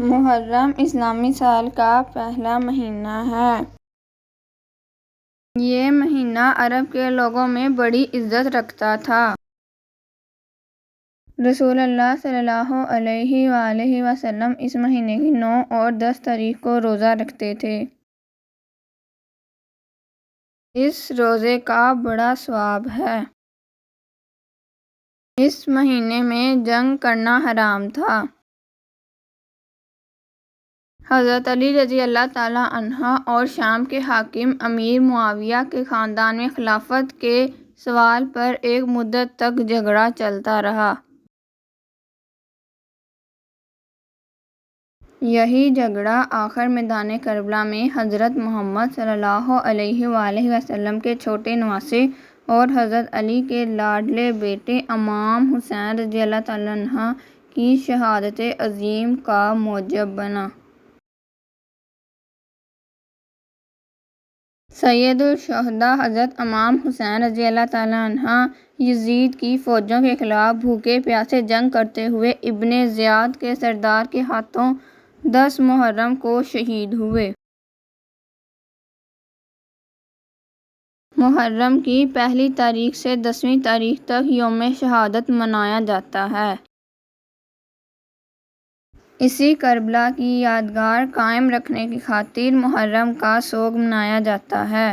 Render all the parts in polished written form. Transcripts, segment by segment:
محرم اسلامی سال کا پہلا مہینہ ہے۔ یہ مہینہ عرب کے لوگوں میں بڑی عزت رکھتا تھا۔ رسول اللہ صلی اللہ علیہ وآلہ وسلم اس مہینے کی 9 اور 10 تاریخ کو روزہ رکھتے تھے۔ اس روزے کا بڑا ثواب ہے۔ اس مہینے میں جنگ کرنا حرام تھا۔ حضرت علی رضی اللہ تعالیٰ عنہ اور شام کے حاکم امیر معاویہ کے خاندان میں خلافت کے سوال پر ایک مدت تک جھگڑا چلتا رہا۔ یہی جھگڑا آخر میدان کربلا میں حضرت محمد صلی اللہ علیہ وآلہ وسلم کے چھوٹے نواسے اور حضرت علی کے لاڈلے بیٹے امام حسین رضی اللہ تعالیٰ عنہ کی شہادت عظیم کا موجب بنا۔ سید الشہداء حضرت امام حسین رضی اللہ تعالیٰ عنہ یزید کی فوجوں کے خلاف بھوکے پیاسے جنگ کرتے ہوئے ابن زیاد کے سردار کے ہاتھوں 10 محرم کو شہید ہوئے۔ محرم کی پہلی تاریخ سے 10ویں تاریخ تک یوم شہادت منایا جاتا ہے۔ اسی کربلا کی یادگار قائم رکھنے کی خاطر محرم کا سوگ منایا جاتا ہے۔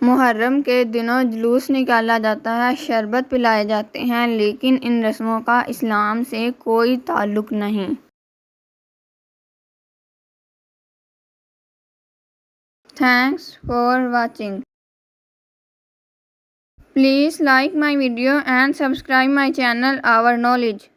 محرم کے دنوں جلوس نکالا جاتا ہے، شربت پلائے جاتے ہیں، لیکن ان رسموں کا اسلام سے کوئی تعلق نہیں۔ Thanks for watching. Please like my video and subscribe my channel Our Knowledge.